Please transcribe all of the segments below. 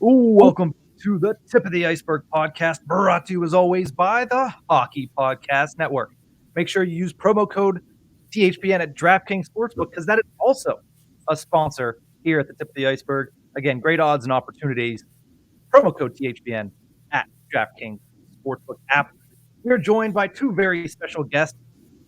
Welcome to the Tip of the Ice-Burgh podcast, brought to you as always by the Hockey Podcast Network. Make sure you use promo code THPN at DraftKings Sportsbook because that is also a sponsor here at the Tip of the Ice-Burgh. Again, great odds and opportunities. Promo code THPN at DraftKings Sportsbook app. We are joined by two very special guests.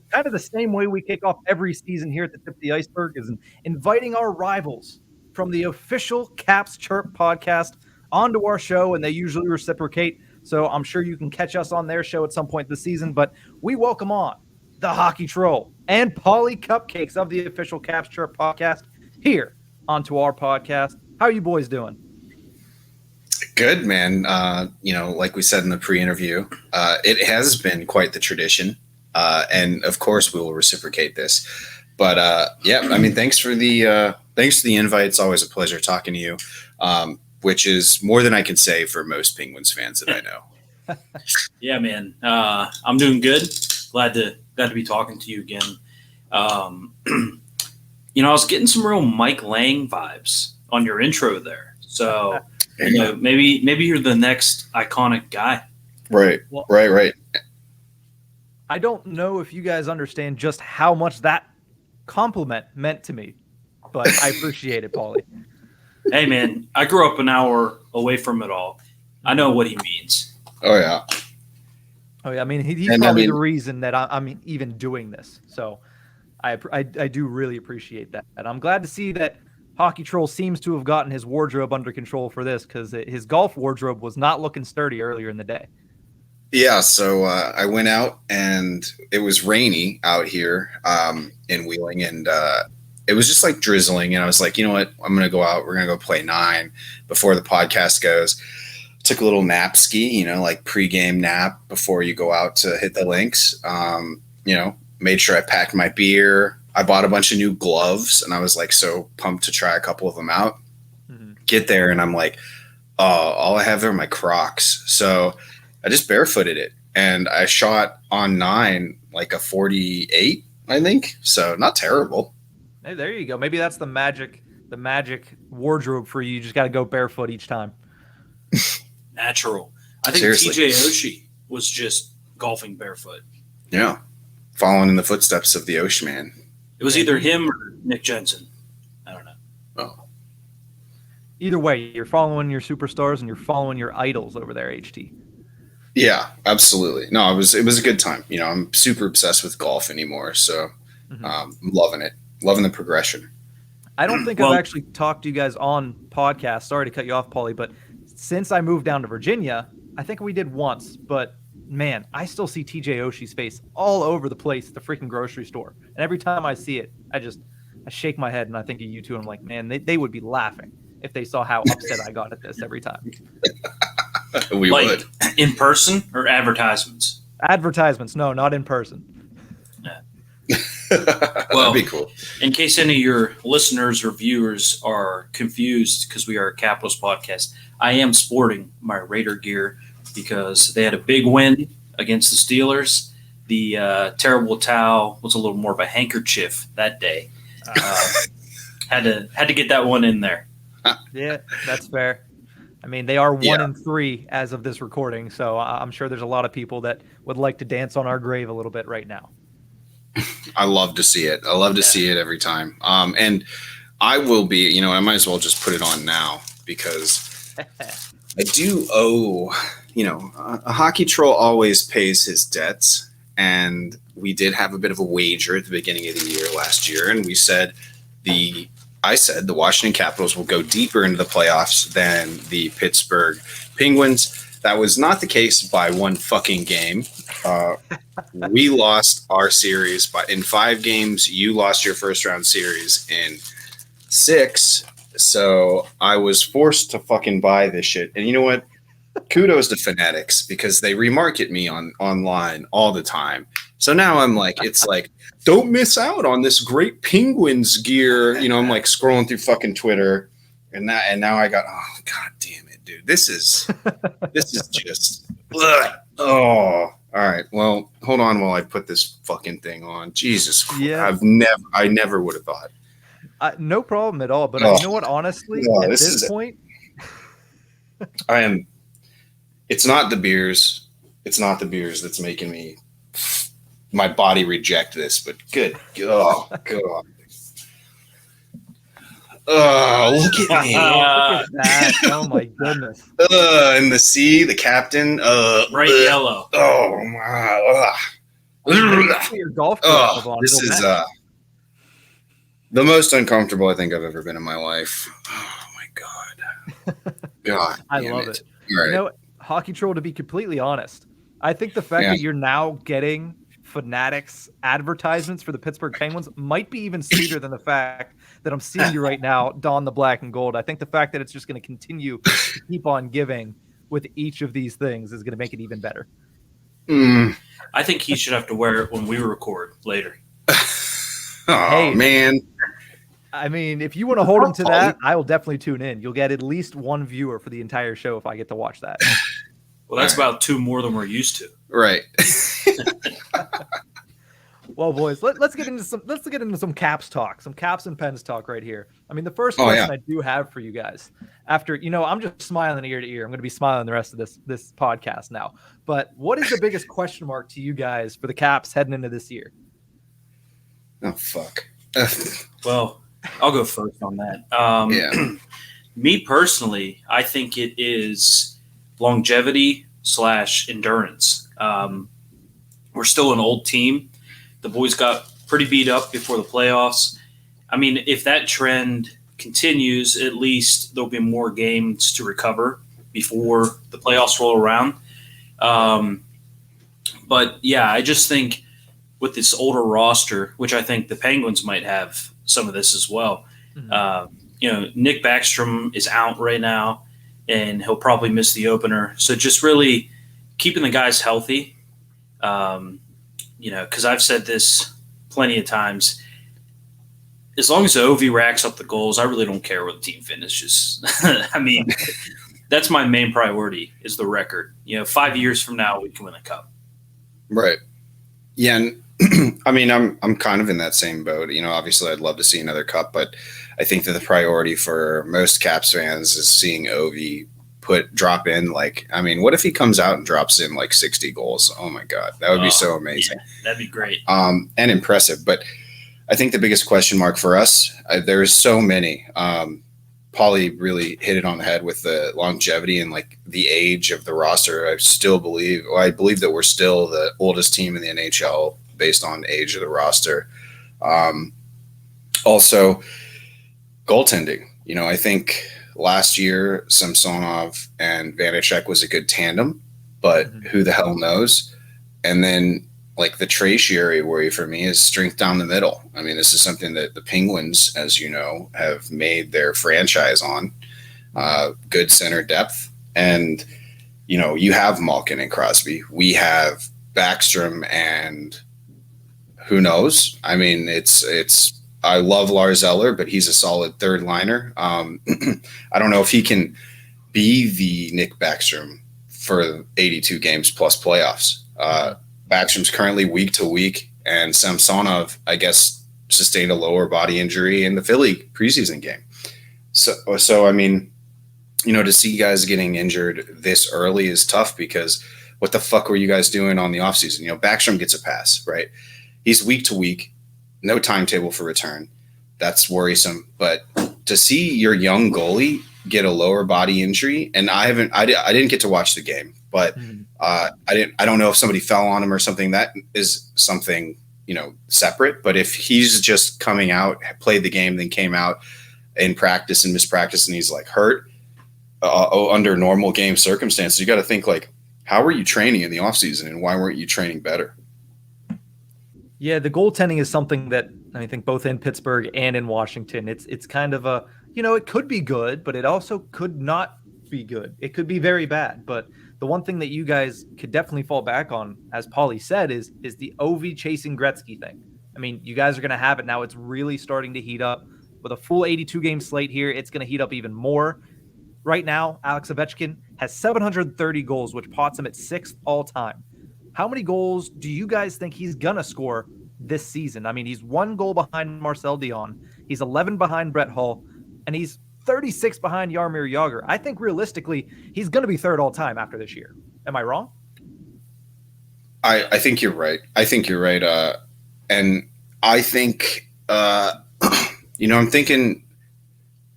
Kind of the same way we kick off every season here at the Tip of the Ice-Burgh is inviting our rivals from the official Caps Chirp Podcast onto our show, and they usually reciprocate. So I'm sure you can catch us on their show at some point this season. But we welcome on the Hockey Troll and Polly Cupcakes of the official Caps Chirp Podcast here onto our podcast. How are you boys doing? Good, man. Like we said in the pre-interview, it has been quite the tradition. And of course we will reciprocate this. But thanks for the invite. It's always a pleasure talking to you. Which is more than I can say for most Penguins fans that I know. Yeah, man. I'm doing good. Glad to be talking to you again. I was getting some real Mike Lang vibes on your intro there. So maybe you're the next iconic guy. Right. Well, right. I don't know if you guys understand just how much that compliment meant to me, but I appreciate it, Paulie. Hey, man, I grew up an hour away from it all. I know what he means. Oh, yeah. I mean, he's probably the reason that I'm even doing this. So I do really appreciate that. And I'm glad to see that Hockey Troll seems to have gotten his wardrobe under control for this because his golf wardrobe was not looking sturdy earlier in the day. Yeah, so I went out and it was rainy out here in Wheeling, and it was just like drizzling, and I was like, you know what? I'm going to go out. We're going to go play 9 before the podcast goes. Took a little nap ski, like pregame nap before you go out to hit the links. Made sure I packed my beer. I bought a bunch of new gloves, and I was like so pumped to try a couple of them out. Mm-hmm. Get there, and I'm like, oh, all I have are my Crocs. So I just barefooted it, and I shot on 9 like a 48, I think. So not terrible. Hey, there you go. Maybe that's the magic wardrobe for you. You just got to go barefoot each time. Natural. I think TJ Oshie was just golfing barefoot. Yeah. Following in the footsteps of the Oshie man. It was either him or Nick Jensen. I don't know. Oh. Either way, you're following your superstars and you're following your idols over there, HT. Yeah, absolutely. No, it was a good time. I'm super obsessed with golf anymore, so I'm loving it. Loving the progression. I don't think I've actually talked to you guys on podcast. Sorry to cut you off, Paulie, but since I moved down to Virginia, I think we did once. But, man, I still see TJ Oshie's face all over the place at the freaking grocery store. And every time I see it, I shake my head and I think of you two. And I'm like, man, they would be laughing if they saw how upset I got at this every time. We would. In person or advertisements? Advertisements. No, not in person. Yeah. That'd be cool. In case any of your listeners or viewers are confused, because we are a Capitals podcast, I am sporting my Raider gear because they had a big win against the Steelers. The terrible towel was a little more of a handkerchief that day. Had to get that one in there. Yeah, that's fair. I mean, they are 1-3 as of this recording, so I'm sure there's a lot of people that would like to dance on our grave a little bit right now. I love to see it. I love to see it every time. And I will be, I might as well just put it on now because I do owe, a Hockey Troll always pays his debts. And we did have a bit of a wager at the beginning of the year last year. And we said the Washington Capitals will go deeper into the playoffs than the Pittsburgh Penguins. That was not the case by one fucking game. We lost our series in 5 games. You lost your first round series in 6. So I was forced to fucking buy this shit. And you know what? Kudos to Fanatics because they remarket me online all the time. So now I'm like, it's like, don't miss out on this great Penguins gear. I'm like scrolling through fucking Twitter and now I got, oh, God damn it, dude. This is just, ugh. Oh, all right. Well, hold on while I put this fucking thing on. Jesus Christ. Yeah. I never would have thought. No problem at all. But you know what? Honestly, at this point, It's not the beers. It's not the beers that's making my body reject this, but oh, God. Oh, look at me. Look at that. Oh, my goodness. And the sea, the captain. Bright yellow. Oh, my. Your golf club on. This is the most uncomfortable I think I've ever been in my life. Oh, my God. God. I love it. Right. You know, Hockey Troll, to be completely honest, I think the fact that you're now getting Fanatics advertisements for the Pittsburgh Penguins might be even sweeter than the fact that I'm seeing you right now don the black and gold. I think the fact that it's just going to continue to keep on giving with each of these things is going to make it even better. I think he should have to wear it when we record later. Man. I mean, if you want to hold him to that, I will definitely tune in. You'll get at least one viewer for the entire show if I get to watch that. Well, that's about 2 more than we're used to. Right. Well, boys, let's get into some Caps talk, some Caps and Pens talk right here. I mean, the first question I do have for you guys, after I'm just smiling ear to ear. I'm going to be smiling the rest of this podcast now. But what is the biggest question mark to you guys for the Caps heading into this year? Oh, fuck. Well, I'll go first on that. Me personally, I think it is longevity / endurance. We're still an old team. The boys got pretty beat up before the playoffs. I mean, if that trend continues, at least there'll be more games to recover before the playoffs roll around. But yeah, I just think with this older roster, which I think the Penguins might have some of this as well. Nick Backstrom is out right now, and he'll probably miss the opener. So just really keeping the guys healthy. Because I've said this plenty of times. As long as the OV racks up the goals, I really don't care where the team finishes. I mean, that's my main priority is the record. 5 years from now, we can win a cup. Right. Yeah. And I mean, I'm kind of in that same boat. Obviously I'd love to see another cup, but I think that the priority for most Caps fans is seeing Ovi drop in. What if he comes out and drops in 60 goals? Oh my God. That would be so amazing. Yeah, that'd be great. And impressive. But I think the biggest question mark for us, there's so many. Paulie really hit it on the head with the longevity and the age of the roster. I believe that we're still the oldest team in the NHL based on age of the roster. Also, goaltending. I think last year Samsonov and Vanacek was a good tandem, but who the hell knows? And then the tertiary worry for me is strength down the middle. I mean, this is something that the Penguins, as you know, have made their franchise on. Good center depth. And, you have Malkin and Crosby. We have Backstrom and who knows? I mean, I love Lars Eller, but he's a solid third liner. I don't know if he can be the Nick Backstrom for 82 games plus playoffs. Backstrom's currently week to week, and Samsonov, I guess, sustained a lower body injury in the Philly preseason game. So I mean, to see guys getting injured this early is tough because what the fuck were you guys doing on the offseason? Backstrom gets a pass, right? He's week to week, no timetable for return. That's worrisome. But to see your young goalie get a lower body injury, and I didn't get to watch the game, but I don't know if somebody fell on him or something. That is something, separate. But if he's just coming out, played the game, then came out in practice and mispractice, and he's hurt under normal game circumstances, you got to think how were you training in the offseason and why weren't you training better? Yeah, the goaltending is something that I think both in Pittsburgh and in Washington, it's kind of a, it could be good, but it also could not be good. It could be very bad. But the one thing that you guys could definitely fall back on, as Paulie said, is the OV chasing Gretzky thing. I mean, you guys are going to have it now. It's really starting to heat up. With a full 82-game slate here, it's going to heat up even more. Right now, Alex Ovechkin has 730 goals, which puts him at 6th all-time. How many goals do you guys think he's going to score this season? I mean, he's 1 goal behind Marcel Dion. He's 11 behind Brett Hull. And he's 36 behind Jaromir Jagr. I think realistically, he's going to be third all time after this year. Am I wrong? I think you're right. And I think, I'm thinking,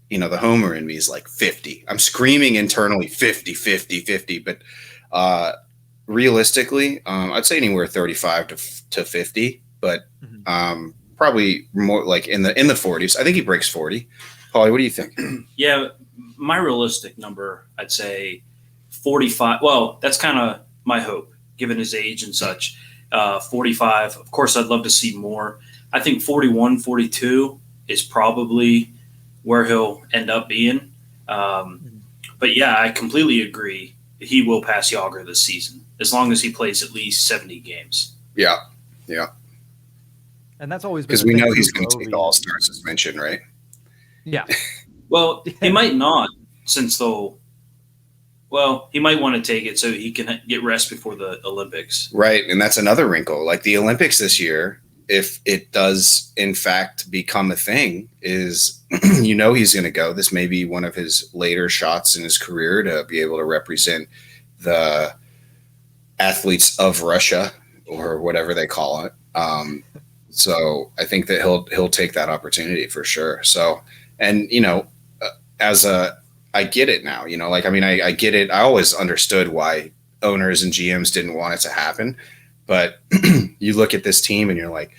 the homer in me is like 50. I'm screaming internally 50, 50, 50. But realistically, I'd say anywhere 35 to 50. But probably more like in the 40s. I think he breaks 40. Paulie, what do you think? Yeah, my realistic number, I'd say 45. Well, that's kind of my hope, given his age and such. 45. Of course, I'd love to see more. I think 41, 42 is probably where he'll end up being. But yeah, I completely agree. He will pass Jagr this season, as long as he plays at least 70 games. Yeah. And that's always been because we know he's going to take the All-Star suspension, right? Yeah. Well, he might not, since he might want to take it so he can get rest before the Olympics. Right, and that's another wrinkle. Like the Olympics this year, if it does in fact become a thing, is he's going to go. This may be one of his later shots in his career to be able to represent the athletes of Russia or whatever they call it. So I think that he'll take that opportunity for sure. So, and I get it now, I get it. I always understood why owners and GMs didn't want it to happen, but you look at this team and you're like,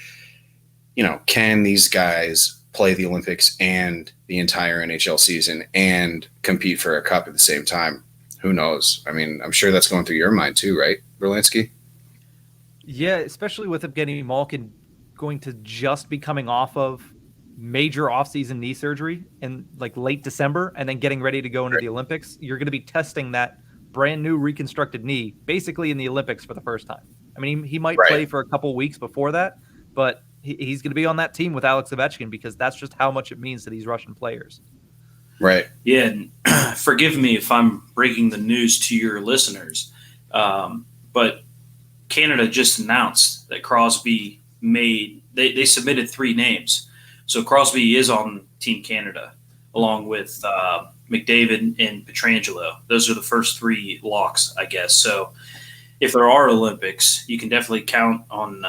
can these guys play the Olympics and the entire NHL season and compete for a cup at the same time? Who knows? I mean, I'm sure that's going through your mind too, right, Brlansky? Yeah, especially with Evgeny Malkin going to just be coming off of major offseason knee surgery in like late December and then getting ready to go into the Olympics. You're going to be testing that brand new reconstructed knee basically in the Olympics for the first time. I mean, he might play for a couple weeks before that, but he's going to be on that team with Alex Ovechkin because that's just how much it means to these Russian players. Right. Yeah. And forgive me if I'm breaking the news to your listeners, but Canada just announced that Crosby they submitted 3 names. So Crosby is on Team Canada along with McDavid and Pietrangelo. Those are the first 3 locks, I guess. So if there are Olympics, you can definitely count on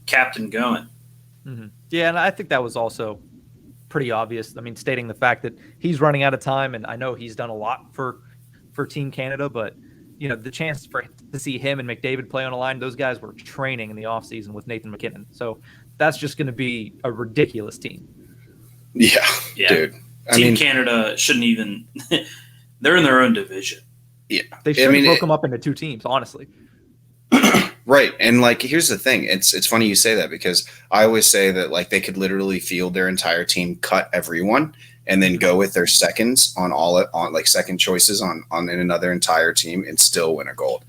Captain going. Mm-hmm. Yeah, and I think that was also pretty obvious. I mean, stating the fact that he's running out of time, and I know he's done a lot for Team Canada, but the chance to see him and McDavid play on a line, those guys were training in the offseason with Nathan McKinnon. So that's just going to be a ridiculous team. Yeah, dude. Team Canada shouldn't even – they're in their own division. Yeah. They should have broke them up into 2 teams, honestly. Right. And here's the thing. It's funny you say that because I always say that they could literally field their entire team, cut everyone, and then go with their seconds on second choices on in another entire team and still win a gold.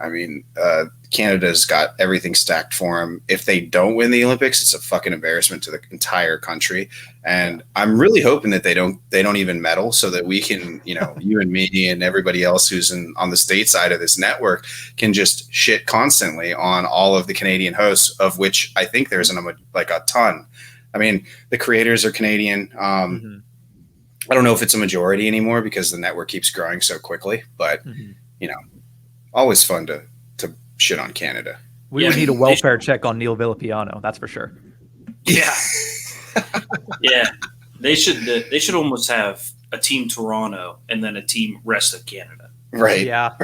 I mean, Canada's got everything stacked for them. If they don't win the Olympics, it's a fucking embarrassment to the entire country. And I'm really hoping that they don't even medal so that we can, you and me and everybody else who's on the state side of this network can just shit constantly on all of the Canadian hosts, of which I think there's a ton. I mean, the creators are Canadian. I don't know if it's a majority anymore because the network keeps growing so quickly, but always fun to shit on Canada. We would need a welfare check on Neil Villapiano, that's for sure. Yeah. Yeah. They should almost have a team Toronto and then a team rest of Canada. Right. Yeah.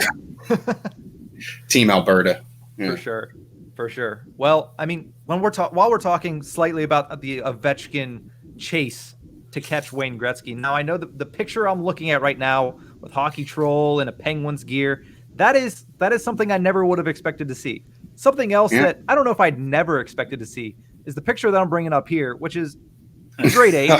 Team Alberta. Yeah. For sure. Well, I mean, while we're talking slightly about the Ovechkin chase to catch Wayne Gretzky. Now, I know the picture I'm looking at right now with Hockey Troll and a Penguins gear, that is something I never would have expected to see. Something else that I don't know if I'd never expected to see is the picture that I'm bringing up here, which is grade 8,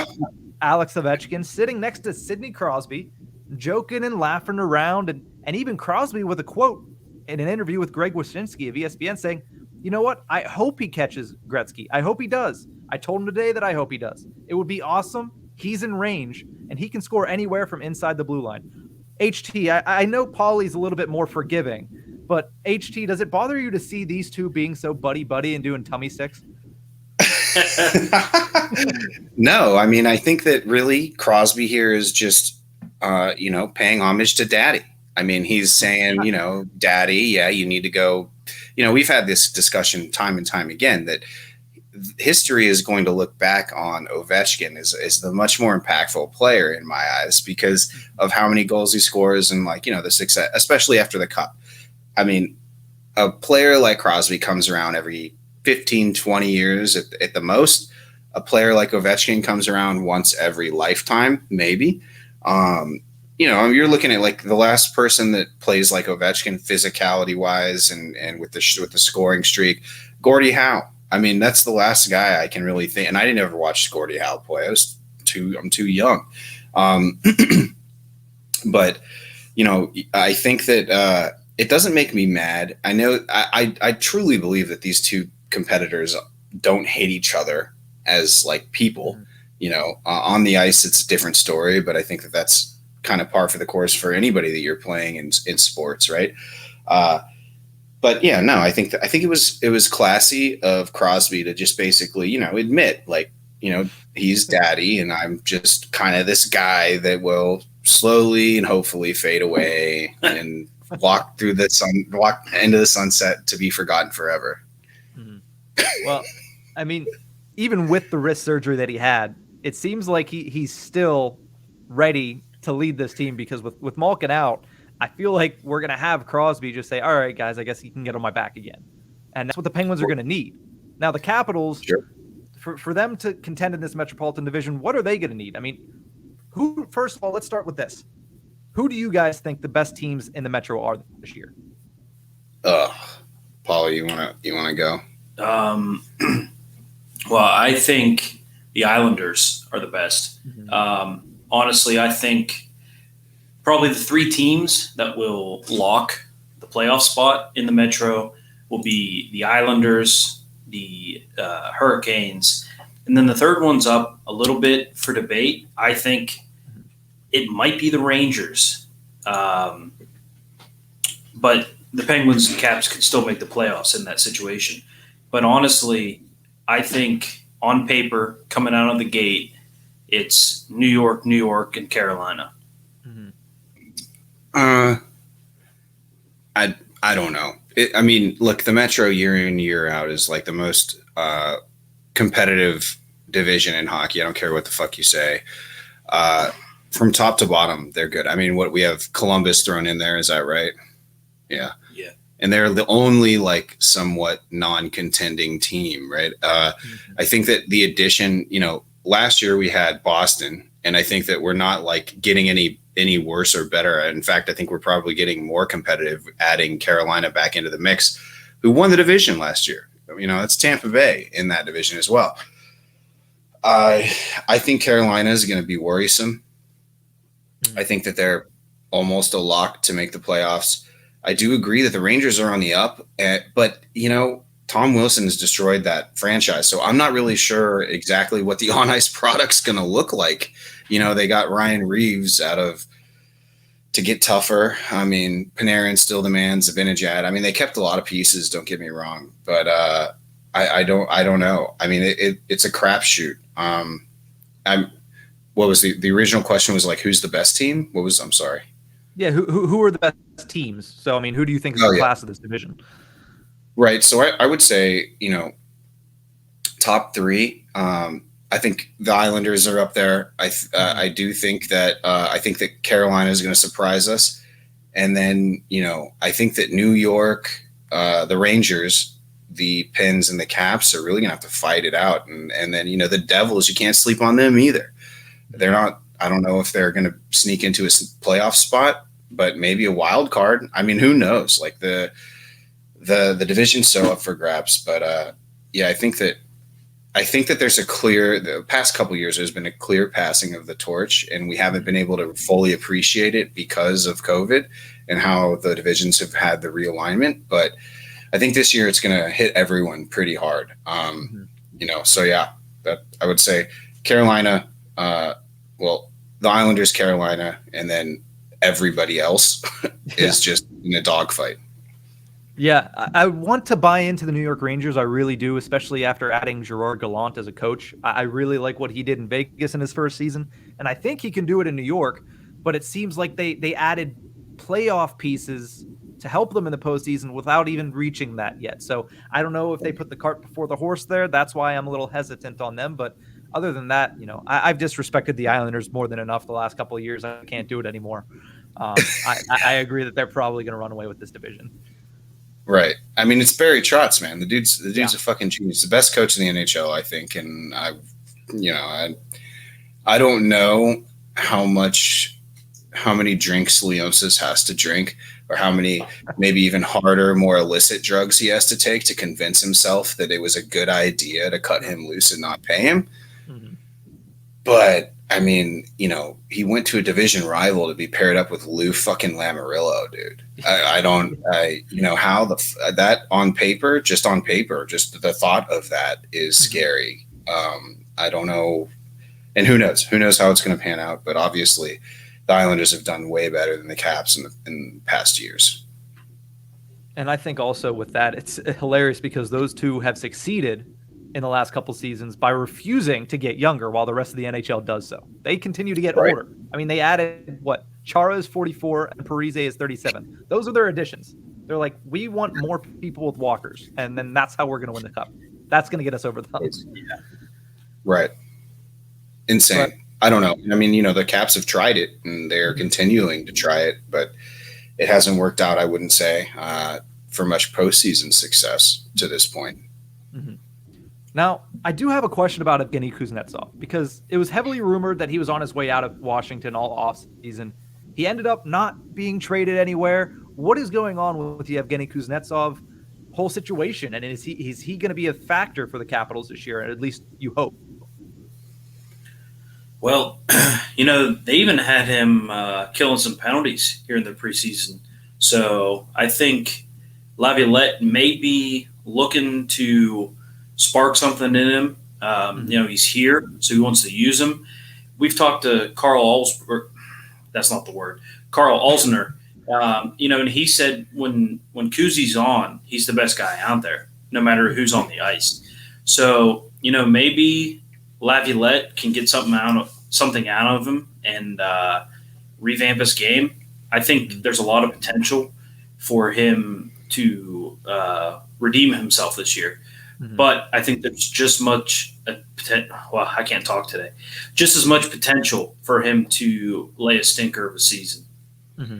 Alex Ovechkin sitting next to Sidney Crosby, joking and laughing around, and even Crosby with a quote in an interview with Greg Wyshynski of ESPN saying, you know what? I hope he catches Gretzky. I hope he does. I told him today that I hope he does. It would be awesome. He's in range, and he can score anywhere from inside the blue line. HT, I know Paulie's a little bit more forgiving, but HT, does it bother you to see these two being so buddy-buddy and doing tummy sticks? No, I mean, I think that really Crosby here is just, paying homage to Daddy. I mean, he's saying, Daddy, yeah, you need to go. We've had this discussion time and time again that history is going to look back on Ovechkin as the much more impactful player in my eyes because of how many goals he scores and the success, especially after the cup. I mean, a player like Crosby comes around every 15, 20 years at the most. A player like Ovechkin comes around once every lifetime, maybe. You're looking at like the last person that plays like Ovechkin physicality wise and with the scoring streak, Gordie Howe. I mean, that's the last guy I can really think. And I didn't ever watch Gordie Howe play. I'm too young. But I think that it doesn't make me mad. I know I truly believe that these two competitors don't hate each other as like people. On the ice, it's a different story, but I think that that's kind of par for the course for anybody that you're playing in sports, right? But yeah, no, I think it was classy of Crosby to just basically, admit like, he's Daddy and I'm just kind of this guy that will slowly and hopefully fade away and walk into the sunset to be forgotten forever. Mm-hmm. Well, I mean, even with the wrist surgery that he had, it seems like he's still ready to lead this team because with Malkin out, I feel like we're going to have Crosby just say, all right, guys, I guess he can get on my back again. And that's what the Penguins are going to need. Now, the Capitals, sure. for them to contend in this Metropolitan Division, what are they going to need? I mean, first of all, let's start with this. Who do you guys think the best teams in the Metro are this year? Paul, you want to go? Well, I think the Islanders are the best. Mm-hmm. Honestly, I think probably the three teams that will lock the playoff spot in the Metro will be the Islanders, the Hurricanes, and then the third one's up a little bit for debate. I think it might be the Rangers. But the Penguins and Caps could still make the playoffs in that situation. But honestly, I think on paper, coming out of the gate, it's New York, and Carolina. Mm-hmm. I don't know. I mean, look, the Metro year in, year out is like the most competitive division in hockey. I don't care what the fuck you say. From top to bottom, they're good. I mean, we have Columbus thrown in there. Is that right? Yeah. Yeah. And they're the only like somewhat non-contending team, right? I think that the addition, last year we had Boston, and I think that we're not like getting any worse or better. In fact, I think we're probably getting more competitive adding Carolina back into the mix, who won the division last year. It's Tampa Bay in that division as well. I think Carolina is going to be worrisome. I think that they're almost a lock to make the playoffs. I do agree that the Rangers are on the up, but Tom Wilson has destroyed that franchise. So I'm not really sure exactly what the on-ice product's going to look like. They got Ryan Reeves to get tougher. I mean, Panarin still demands Zibanejad. I mean, they kept a lot of pieces, don't get me wrong, but I don't know. I mean, it's a crapshoot. What was the original question was like, who's the best team? I'm sorry. Yeah. Who are the best teams? So, I mean, who do you think is the class of this division? Right. So I would say, top three. I think the Islanders are up there. I do think that Carolina is going to surprise us. And then, I think that New York, the Rangers, the Pens, and the Caps are really going to have to fight it out. And then, the Devils, you can't sleep on them either. They're not – I don't know if they're going to sneak into a playoff spot, but maybe a wild card. I mean, who knows? Like the division's so up for grabs. But, I think that there's the past couple of years, there's been a clear passing of the torch, and we haven't been able to fully appreciate it because of COVID and how the divisions have had the realignment. But I think this year it's going to hit everyone pretty hard. So that I would say Carolina, the Islanders, Carolina, and then everybody else is just in a dogfight. Yeah, I want to buy into the New York Rangers. I really do, especially after adding Gerard Gallant as a coach. I really like what he did in Vegas in his first season, and I think he can do it in New York. But it seems like they added playoff pieces to help them in the postseason without even reaching that yet. So I don't know if they put the cart before the horse there. That's why I'm a little hesitant on them. But other than that, I've disrespected the Islanders more than enough the last couple of years. I can't do it anymore. I agree that they're probably going to run away with this division. Right. I mean, it's Barry Trotz, man. The dude's a fucking genius. The best coach in the NHL, I think. And I don't know how many drinks Leonsis has to drink, or how many maybe even harder, more illicit drugs he has to take to convince himself that it was a good idea to cut him loose and not pay him. Mm-hmm. But I mean, he went to a division rival to be paired up with Lou fucking Lamoriello, dude. How that on paper, just the thought of that is scary. I don't know. And who knows how it's going to pan out. But obviously the Islanders have done way better than the Caps in past years. And I think also with that, it's hilarious because those two have succeeded in the last couple seasons by refusing to get younger while the rest of the NHL does so. They continue to get older. I mean, they added Chara is 44 and Parise is 37. Those are their additions. They're like, we want more people with walkers, and then that's how we're going to win the cup. That's going to get us over the hump. Yeah. Right. Insane. But I don't know. I mean, the Caps have tried it, and they're continuing to try it, but it hasn't worked out, I wouldn't say, for much postseason success to this point. Mm-hmm. Now, I do have a question about Guinea Kuznetsov, because it was heavily rumored that he was on his way out of Washington all offseason. He ended up not being traded anywhere. What is going on with the Evgeny Kuznetsov whole situation? And is he going to be a factor for the Capitals this year? At least you hope. Well, they even had him killing some penalties here in the preseason. So I think Laviolette may be looking to spark something in him. He's here, so he wants to use him. We've talked to Carl Alsner. That's not the word. Carl Alsner. And he said when Kuzi's on, he's the best guy out there, no matter who's on the ice. So maybe Laviolette can get something out of him and revamp his game. I think there's a lot of potential for him to redeem himself this year. Mm-hmm. But I think there's just I can't talk today. Just as much potential for him to lay a stinker of a season. Mm-hmm.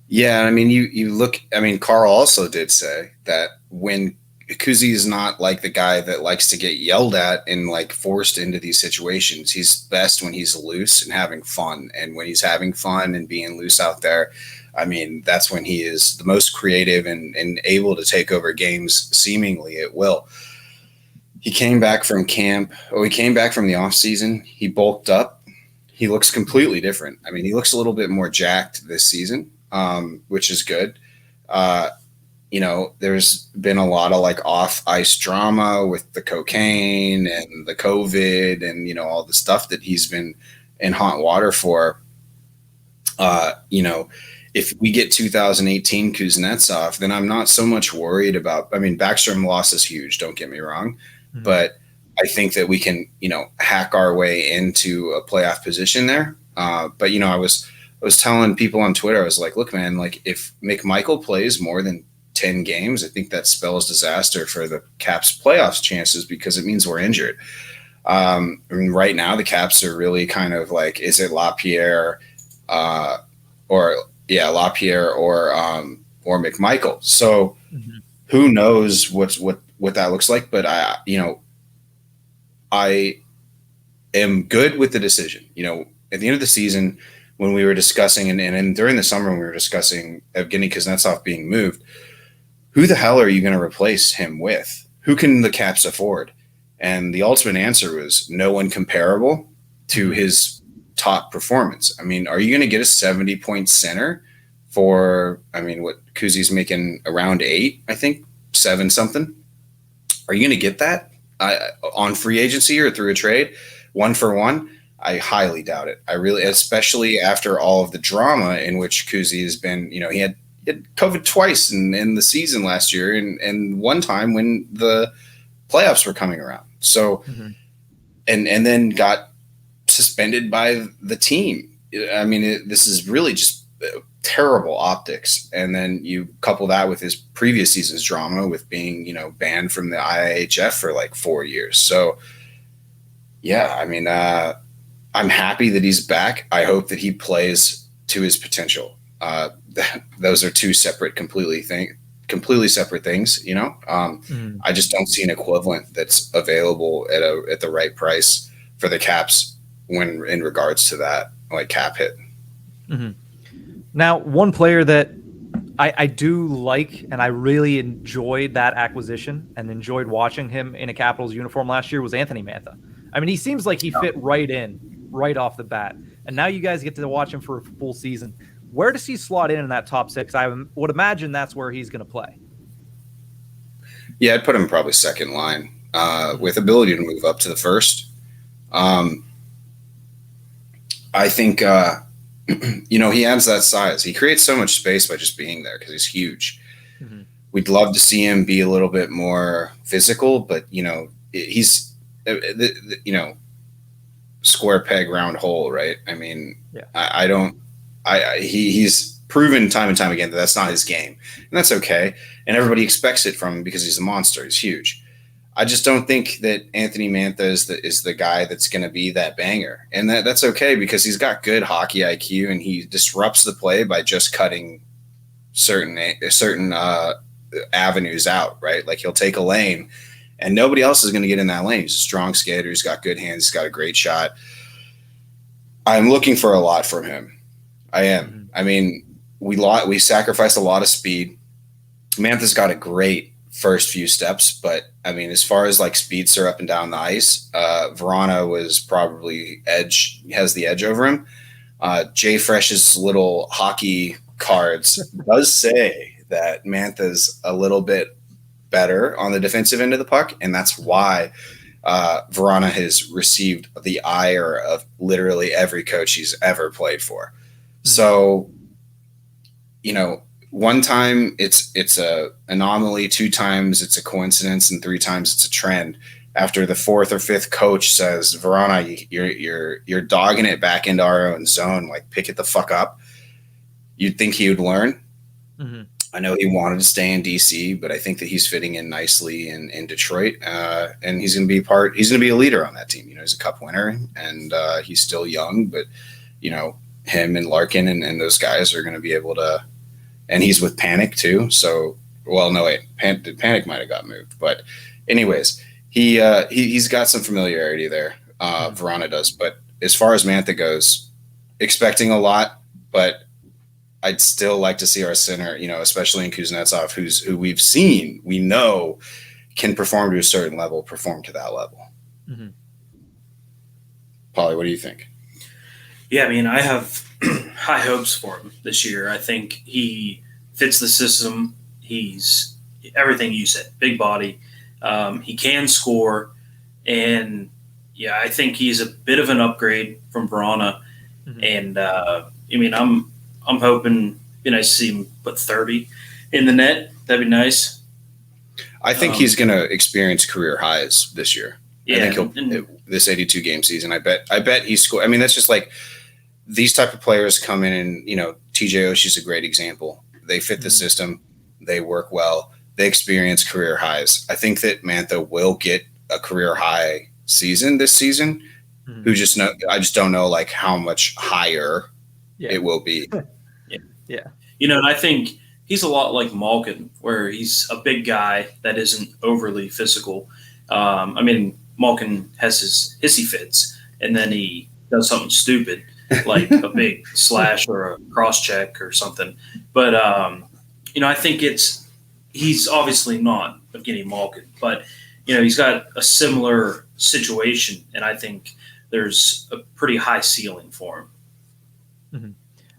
Yeah, I mean, you look. I mean, Carl also did say that when Kuzi is not like the guy that likes to get yelled at and forced into these situations. He's best when he's loose and having fun. And when he's having fun and being loose out there, I mean, that's when he is the most creative and able to take over games seemingly at will. He came back from camp. He came back from the off season. He bulked up. He looks completely different. I mean, he looks a little bit more jacked this season, which is good. There's been a lot of off ice drama with the cocaine and the COVID and, all the stuff that he's been in hot water for. If we get 2018 Kuznetsov, then I'm not so much worried about, Backstrom loss is huge. Don't get me wrong. Mm-hmm. But I think that we can, hack our way into a playoff position there. But I was telling people on Twitter, I was like, look, man, if McMichael plays more than 10 games, I think that spells disaster for the Caps playoffs chances because it means we're injured. Right now the Caps are really kind of is it LaPierre LaPierre or McMichael? So mm-hmm. Who knows what that looks like? But I am good with the decision. At the end of the season, when we were discussing and during the summer when we were discussing Evgeny Kuznetsov being moved, who the hell are you going to replace him with? Who can the Caps afford? And the ultimate answer was no one comparable to his top performance. I mean, are you going to get a 70-point center for, what Kuzi's making around 8, I think, 7 something? Are you going to get that on free agency or through a trade, 1-for-1? I highly doubt it. I really, especially after all of the drama in which Kuzi has been, he had had COVID twice in the season last year, and one time when the playoffs were coming around. So, and then got suspended by the team. I mean, this is really just terrible optics. And then you couple that with his previous season's drama with being, banned from the IIHF for like 4 years. So, yeah, I mean, I'm happy that he's back. I hope that he plays to his potential. Those are two separate, completely separate things, I just don't see an equivalent that's available at the right price for the Caps when in regards to that, like, cap hit. Now, one player that I do like, and I really enjoyed that acquisition and enjoyed watching him in a Capitals uniform last year, was Anthony Mantha. I mean, he seems like he fit right off the bat. And now you guys get to watch him for a full season. Where does he slot in that top six? I would imagine that's where he's going to play. Yeah, I'd put him probably second line with ability to move up to the first. I think, he adds that size. He creates so much space by just being there because he's huge. We'd love to see him be a little bit more physical, but, he's, square peg, round hole, right? I mean, he's proven time and time again that that's not his game, and that's okay. And everybody expects it from him because he's a monster. He's huge. I just don't think that Anthony Mantha is the guy that's going to be that banger, and that's okay because he's got good hockey IQ and he disrupts the play by just cutting certain avenues out, right? Like, he'll take a lane and nobody else is going to get in that lane. He's a strong skater. He's got good hands. He's got a great shot. I'm looking for a lot from him. I am. I mean, we sacrificed a lot of speed. Mantha's got a great first few steps, but I mean, as far as like speeds are up and down the ice, Vrana was probably has the edge over him. Jay Fresh's little hockey cards does say that Mantha's a little bit better on the defensive end of the puck, and that's why Vrana has received the ire of literally every coach he's ever played for. So, one time it's a anomaly, 2 times it's a coincidence, and 3 times it's a trend. After the 4th or 5th coach says, Vrana, you're dogging it back into our own zone, like, pick it the fuck up, you'd think he would learn. I know he wanted to stay in DC, but I think that he's fitting in nicely in Detroit, and he's going to be a leader on that team. He's a cup winner, and he's still young, but him and Larkin and those guys are going to be able to. And he's with Panic too. So, well, no wait, Panic might have got moved, but anyways, he's got some familiarity there. Vrana does, but as far as Mantha goes, expecting a lot, but I'd still like to see our center, especially in Kuznetsov, who we know can perform to a certain level, perform to that level. Polly, what do you think? Yeah, I mean, I have high hopes for him this year. I think he fits the system. He's everything you said, big body. He can score. And, yeah, I think he's a bit of an upgrade from Vrana. And, I mean, I'm hoping it'd be nice to see him put 30 in the net. That'd be nice. I think he's going to experience career highs this year. Yeah, I think this 82 game season. I bet he scored. I mean, that's just like these type of players come in and, TJ Oshie's a great example. They fit the system. They work well. They experience career highs. I think that Mantha will get a career high season this season. I just don't know like how much higher it will be. Yeah. And I think he's a lot like Malkin, where he's a big guy that isn't overly physical. I mean, Malkin has his hissy fits, and then he does something stupid, like a big slash or a cross check or something. But, I think he's obviously not Evgeny Malkin, but, he's got a similar situation, and I think there's a pretty high ceiling for him.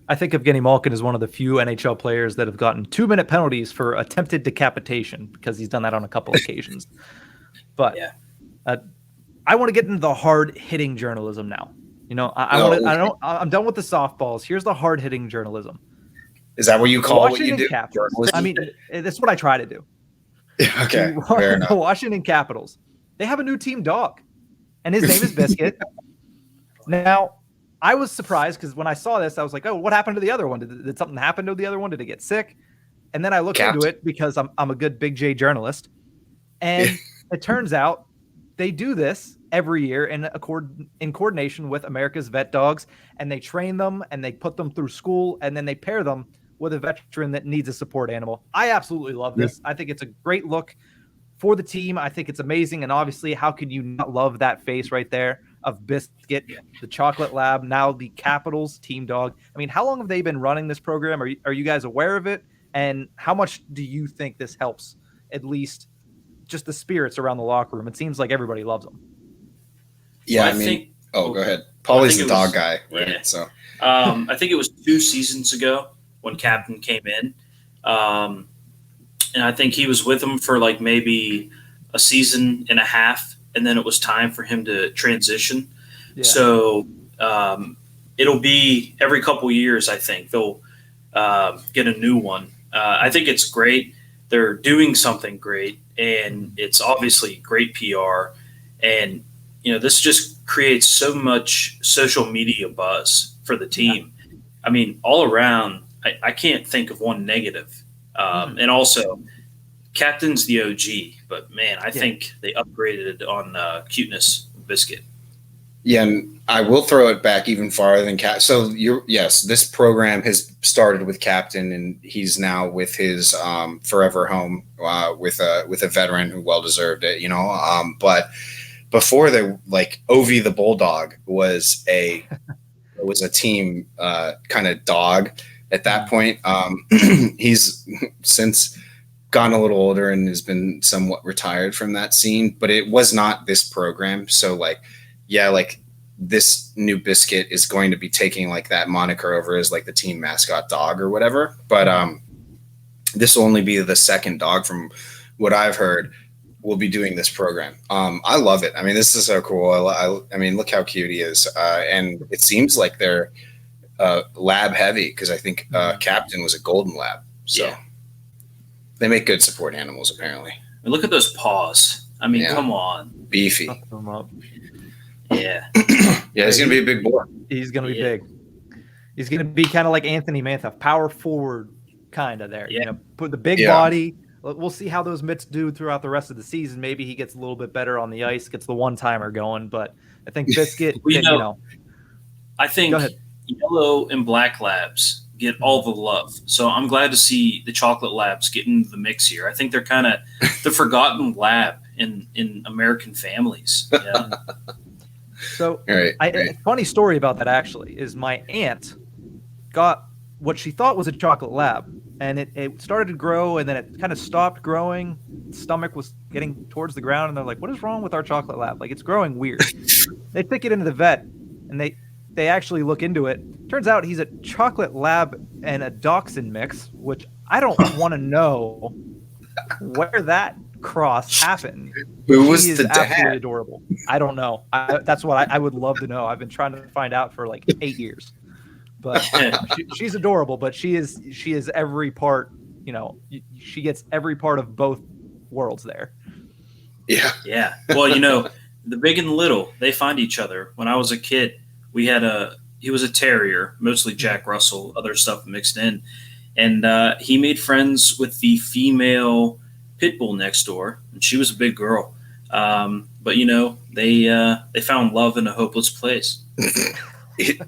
I think Evgeny Malkin is one of the few NHL players that have gotten 2-minute penalties for attempted decapitation because he's done that on a couple occasions. But yeah. I want to get into the hard hitting journalism now. I'm done with the softballs. Here's the hard hitting journalism. Is that what you call what you Washington do? Capitals. Journalism? I mean, that's what I try to do. Okay, fair enough. The Washington Capitals. They have a new team dog, and his name is Biscuit. Now, I was surprised because when I saw this, I was like, "Oh, what happened to the other one? Did something happen to the other one? Did it get sick?" And then I looked into it because I'm a good Big J journalist, and it turns out they do this every year in coordination with America's Vet Dogs, and they train them and they put them through school, and then they pair them with a veteran that needs a support animal. I absolutely love this. I think it's a great look for the team. I think it's amazing. And obviously, how could you not love that face right there of Biscuit, the Chocolate Lab, now the Capitals team dog? I mean, how long have they been running this program? Are you guys aware of it? And how much do you think this helps, at least just the spirits around the locker room? It seems like everybody loves them. Yeah, I mean, go ahead. Paulie's the dog guy, right? Yeah. So, I think it was 2 seasons ago when Captain came in. And I think he was with them for like maybe a season and a half, and then it was time for him to transition. Yeah. So it'll be every couple years, I think. They'll get a new one. I think it's great. They're doing something great, and it's obviously great PR. And, this just creates so much social media buzz for the team. Yeah. I mean, all around, I can't think of one negative. And also, Captain's the OG, but man, I think they upgraded on cuteness Biscuit. Yeah, and I will throw it back even farther than Cap. So this program has started with Captain, and he's now with his forever home with a veteran who well deserved it. But before Ovi the Bulldog was a team kind of dog. At that point, he's since gotten a little older and has been somewhat retired from that scene, but it was not this program. So this new Biscuit is going to be taking that moniker over as the team mascot dog or whatever. But this will only be the second dog from what I've heard will be doing this program. I love it. I mean, this is so cool. I mean, look how cute he is. And it seems like they're lab heavy because I think Captain was a golden lab. So they make good support animals apparently. And look at those paws. I mean, come on. Beefy. Yeah. Yeah, he's going to be a big boy. He's going to be big. He's going to be kind of like Anthony Mantha, power forward kind of there. Yeah. Put the big body. We'll see how those mitts do throughout the rest of the season. Maybe he gets a little bit better on the ice, gets the one-timer going. But I think Biscuit, I think yellow and black labs get all the love. So I'm glad to see the chocolate labs get into the mix here. I think they're kind of the forgotten lab in American families. Yeah. So a funny story about that actually is my aunt got what she thought was a chocolate lab, and it started to grow, and then it kind of stopped growing. Its stomach was getting towards the ground, and they're like, "What is wrong with our chocolate lab? It's growing weird." They take it into the vet, and they actually look into it. Turns out he's a chocolate lab and a dachshund mix, which I don't want to know where that cross happened. Who was the dad? Absolutely adorable. I don't know. That's what I would love to know. I've been trying to find out for 8 years. But she's adorable. But she is every part. She gets every part of both worlds there. Yeah. Yeah. Well, the big and the little, they find each other. When I was a kid, he was a terrier, mostly Jack Russell, other stuff mixed in, and he made friends with the female pit bull next door, and she was a big girl. But they found love in a hopeless place. he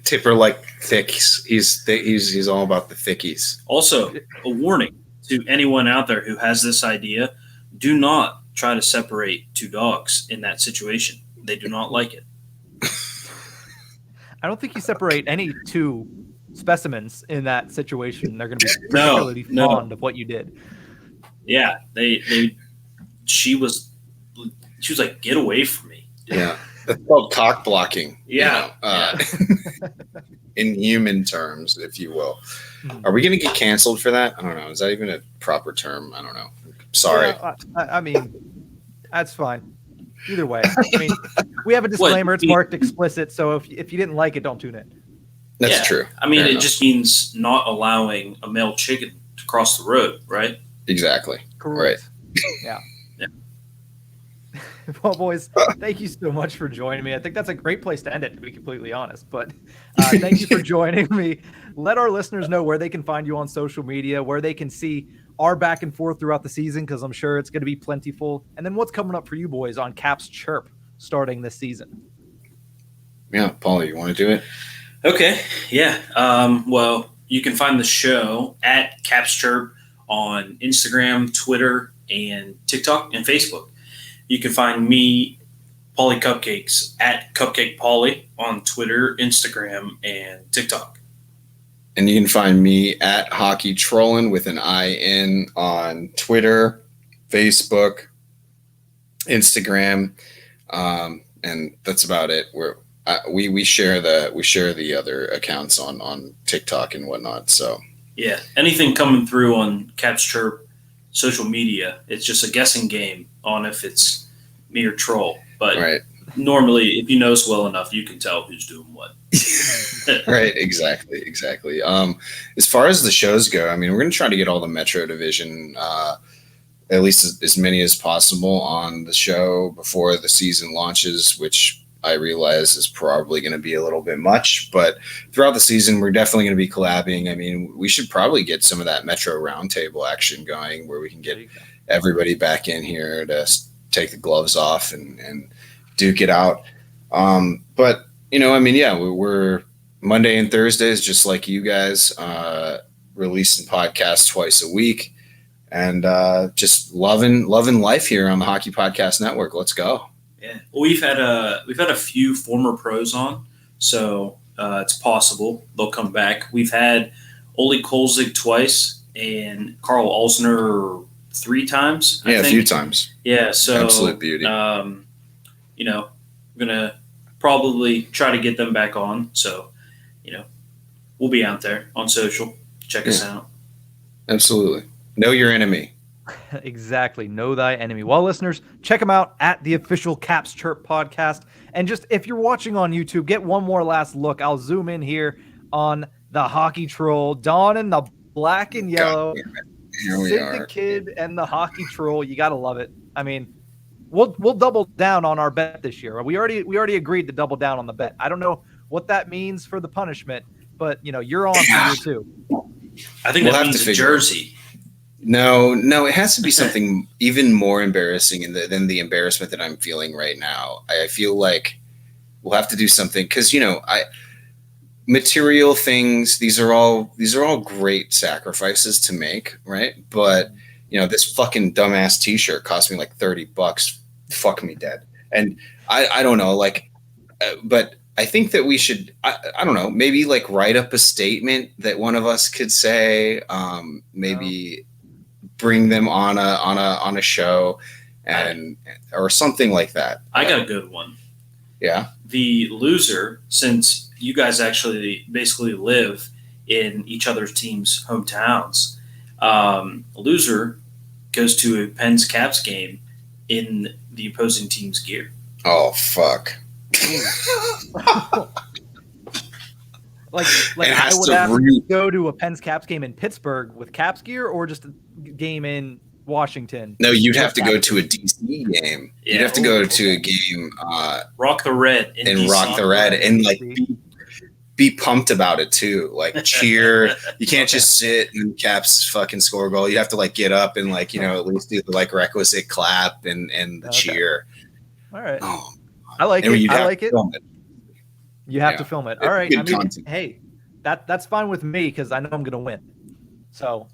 Tipper thickies. He's all about the thickies. Also, a warning to anyone out there who has this idea: do not try to separate two dogs in that situation. They do not like it. I don't think you separate any two specimens in that situation. They're going to be particularly fond of what you did. Yeah, she was like, "Get away from me." Yeah, that's called cock blocking. Yeah, in human terms, if you will. Are we going to get canceled for that? I don't know. Is that even a proper term? I don't know. Sorry. Yeah, I mean, that's fine. Either way, I mean, we have a disclaimer. It's marked explicit, so if you didn't like it, don't tune in. That's true. I mean, Fair it enough. just means not allowing a male chicken to cross the road, right? Exactly. Correct. Right. Yeah. Yeah. Well, boys, thank you so much for joining me. I think that's a great place to end it, to be completely honest. But thank you for joining me. Let our listeners know where they can find you on social media, where they can see our back and forth throughout the season, because I'm sure it's going to be plentiful. And then what's coming up for you boys on Caps Chirp starting this season? Yeah, Paulie, you want to do it? Okay. Yeah. Well, you can find the show at Caps Chirp on Instagram, Twitter, and TikTok and Facebook. You can find me, Paulie Cupcakes, at Cupcake Paulie on Twitter, Instagram, and TikTok. And you can find me at Hockey Trollin with an I-N on Twitter, Facebook, Instagram, and that's about it. We share the other accounts on TikTok and whatnot. So yeah, anything coming through on Caps Chirp social media, it's just a guessing game on if it's me or troll. But right. Normally, if you know us well enough, you can tell who's doing what. Right, exactly. As far as the shows go, I mean, we're going to try to get all the Metro Division, at least as many as possible, on the show before the season launches, which I realize is probably going to be a little bit much. But throughout the season, we're definitely going to be collabing. I mean, we should probably get some of that Metro Roundtable action going, where we can get everybody back in here to take the gloves off and duke it out. But I mean, yeah, we're Monday and Thursdays, just like you guys, releasing podcasts twice a week, and just loving life here on the Hockey Podcast Network. Let's go. Yeah, we've had a few former pros on, so it's possible they'll come back. We've had Ole Kolzig twice and Carl Alsner 3 times. Yeah, a few times. Yeah, so absolute beauty. We're gonna probably try to get them back on. So, we'll be out there on social. Check us out. Absolutely. Know your enemy. Exactly. Know thy enemy. Well, listeners, check them out at the official Caps Chirp podcast. And just if you're watching on YouTube, get one more last look. I'll zoom in here on the hockey troll, Don in the black and yellow. Here we Sid are. the Kid and the hockey troll. You gotta love it. I mean, we'll double down on our bet this year. We already agreed to double down on the bet. I don't know what that means for the punishment, but you're on for year 2. I think that means a jersey. No, it has to be something even more embarrassing than the embarrassment that I'm feeling right now. I feel like we'll have to do something because material things. These are all great sacrifices to make, right? But this fucking dumbass T-shirt cost me like $30. Fuck me dead. And I don't know, but I think that we should. I don't know, maybe write up a statement that one of us could say. Maybe. Bring them on a show or something like that. I got a good one. Yeah. The loser, since you guys actually basically live in each other's team's hometowns, loser goes to a Pens Caps game in the opposing team's gear. Oh fuck. I would have to go to a Pens Caps game in Pittsburgh with Caps gear, or just a game in Washington. No, you'd have to go to a DC game. Yeah. You'd have to go to a game. Rock the Red and rock the red and be pumped about it too. Cheer. You can't just sit and Caps fucking score a goal. You have to get up and at least do the requisite clap and the cheer. All right. Oh, I like it. I like it. You have to film it. All right. I mean, content. Hey, that's fine with me because I know I'm going to win. So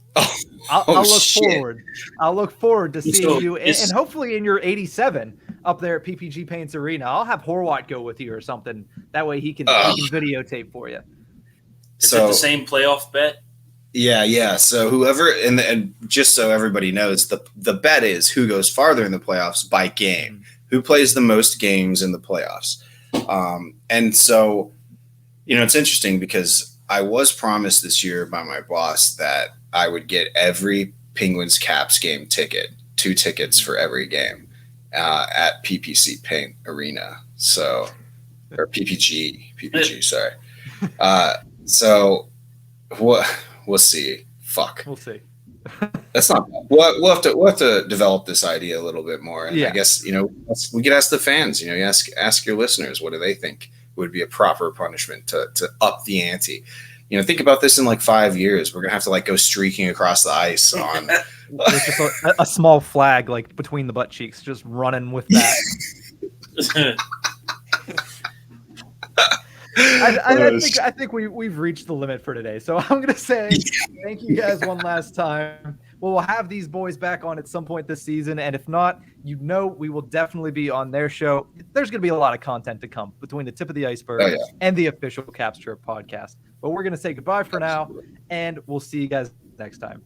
I'll look forward. I'll look forward to seeing you, and hopefully in your 87 up there at PPG Paints Arena. I'll have Horwat go with you or something. That way he can videotape for you. Is it the same playoff bet? Yeah. So whoever and just so everybody knows, the bet is who goes farther in the playoffs by game. Mm-hmm. Who plays the most games in the playoffs. And so, it's interesting because I was promised this year by my boss that I would get every Penguins Caps game ticket, 2 tickets for every game at PPC Paint Arena. So, or PPG, sorry. So we'll see. Fuck. We'll see. That's not bad. We'll have to develop this idea a little bit more. And I guess, we could ask the fans, you ask your listeners, what do they think would be a proper punishment to up the ante? Think about this in like 5 years. We're going to have to like go streaking across the ice on There's just a small flag like between the butt cheeks, just running with that. I think we've reached the limit for today. So I'm going to say thank you guys one last time. We'll have these boys back on at some point this season. And if not, we will definitely be on their show. There's going to be a lot of content to come between the tip of the iceberg and the official Caps Chirp podcast. But we're going to say goodbye for now, and we'll see you guys next time.